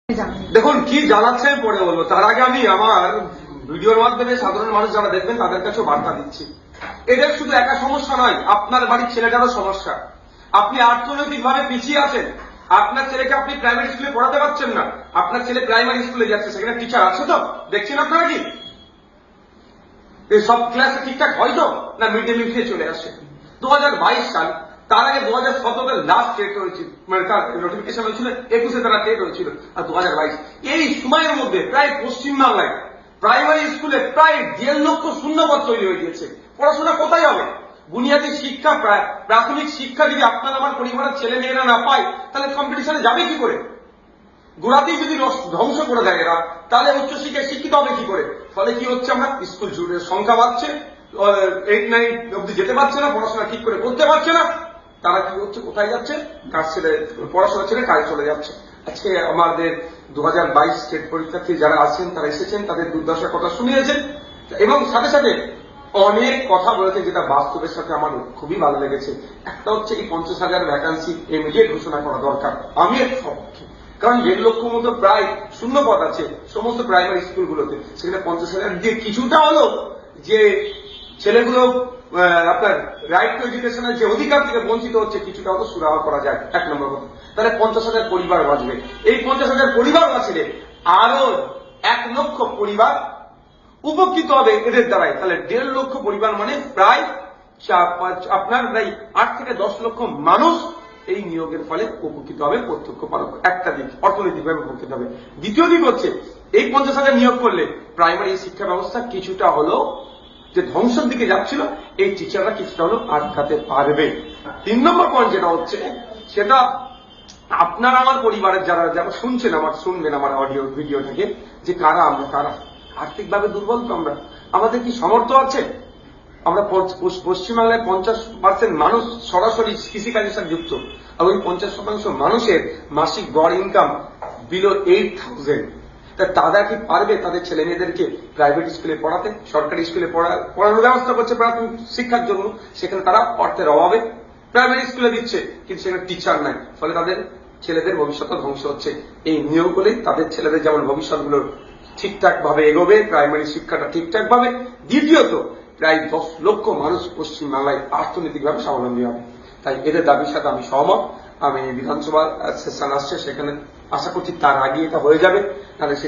দেখুন কি জানাচ্ছে পরে বলবো, তার আগে আমি আমার ভিডিওর মাধ্যমে সাধারণ মানুষ যারা দেখবেন তাদের কাছেও বার্তা দিচ্ছি। এদের শুধু একা সমস্যা নয়, আপনার বাড়ির ছেলেটারও সমস্যা। আপনি অর্থনৈতিক ভাবে পিছিয়ে আছেন, আপনার ছেলেকে আপনি প্রাইমারি স্কুলে পড়াতে পারছেন না। আপনার ছেলে প্রাইমারি স্কুলে যাচ্ছে, সেখানে টিচার আছে তো? দেখছেন আপনারা কি সব ক্লাসে ঠিকঠাক হয় তো, না মিড ডে মিল খেয়ে চলে আসে? 2022 সাল, তার আগে 2017 লাস্ট ডেট হয়েছিল, মানে তার নোটিফিকেশন হয়েছিল 21-এ তারা ডেট হয়েছিল, আর 2022 এই সময়ের মধ্যে প্রায় পশ্চিমবাংলায় প্রাইমারি স্কুলে প্রায় 1.5 লক্ষ শূন্যপদ তৈরি হয়ে গিয়েছে। পড়াশোনা কোথায় হবে? বুনিয়াদী শিক্ষা, প্রাথমিক শিক্ষা যদি আপনার আমার পরিবারের ছেলে মেয়েরা না পায়, তাহলে কম্পিটিশনে যাবে কি করে? গোড়াতেই যদি ধ্বংস করে দেয় এরা, তাহলে উচ্চশিক্ষায় শিক্ষিত হবে কি করে? ফলে কি হচ্ছে, আমরা স্কুল জুড়ে সংখ্যা বাড়ছে, 8-9 অব্দি যেতে পারছে না, পড়াশোনা ঠিক করে করতে পারছে না। তারা কি হচ্ছে, কোথায় যাচ্ছে? কাজ ছেড়ে, পড়াশোনা ছেড়ে কাজে চলে যাচ্ছে। আজকে আমাদের 2022 স্টেট পরীক্ষার্থী যারা আছেন, তারা এসেছেন, তাদের দুর্দশার কথা শুনিয়েছেন এবং সাথে সাথে অনেক কথা বলেছে, যেটা বাস্তবের সাথে আমার খুবই ভালো লেগেছে। একটা হচ্ছে এই 50,000 ভ্যাকান্সি ইমিডিয়েট ঘোষণা করা দরকার। আমি এর পক্ষে, কারণ 1.5 লক্ষ মতো প্রায় শূন্য পদ আছে সমস্ত প্রাইমারি স্কুলগুলোতে। সেখানে 50,000 দিয়ে কিছুটা হলো যে ছেলেগুলো আপনার রাইট টু এডুকেশনের যে অধিকার থেকে বঞ্চিত হচ্ছে, কিছুটা হলো সুরাহা করা যায়। 1 নম্বর কথা, তাহলে 50,000 পরিবার বাঁচবে। এই 50,000 পরিবার বাঁচলে আরো 1 লক্ষ পরিবার উপকৃত হবে এদের দ্বারাই। তাহলে 1.5 লক্ষ পরিবার মানে প্রায় আপনার প্রায় 8 থেকে 10 লক্ষ মানুষ এই নিয়োগের ফলে উপকৃত হবে, প্রত্যক্ষ পালক। একটা দিক অর্থনৈতিকভাবে উপকৃত হবে। দ্বিতীয় দিক হচ্ছে, এই 50,000 নিয়োগ করলে প্রাইমারি শিক্ষা ব্যবস্থা কিছুটা হলো যে ধ্বংসের দিকে যাচ্ছিল, এই টিচাররা কিছুটা হলো আটকাতে পারবে। 3 নম্বর পয়েন্ট যেটা হচ্ছে, সেটা আপনার আমার পরিবারের যারা যারা শুনবেন আমার অডিও ভিডিও থেকে, যে কারা আমরা, কারা আর্থিকভাবে দুর্বল তো আমরা, আমাদের কি সামর্থ্য আছে? আমরা পশ্চিমবাংলায় 50% মানুষ সরাসরি কৃষিকাজের সাথে যুক্ত, আর ওই 50% মানুষের মাসিক গড় ইনকাম বিলো 8,000। তারা কি পারবে তাদের ছেলে মেয়েদেরকে প্রাইভেট স্কুলে পড়াতে? সরকারি স্কুলে পড়ানোর ব্যবস্থা করছে প্রাথমিক শিক্ষার জন্য, সেখানে তারা অর্থের অভাবে প্রাইমারি স্কুলে দিচ্ছে, কিন্তু সেখানে টিচার নাই। ফলে তাদের ছেলেদের ভবিষ্যৎ ধ্বংস হচ্ছে। এই নিয়োগ হলে তাদের ছেলেদের যেমন ভবিষ্যৎগুলো ঠিকঠাক ভাবে এগোবে, প্রাইমারি শিক্ষাটা ঠিকঠাক ভাবে। দ্বিতীয়ত, প্রায় 10 লক্ষ মানুষ পশ্চিমবাংলায় অর্থনৈতিকভাবে স্বাবলম্বী হবে। তাই এদের দাবির সাথে আমি সহমত। আমি বিধানসভা সেশন আসছে, সেখানে আশা করছি তার আগে এটা হয়ে যাবে। তাহলে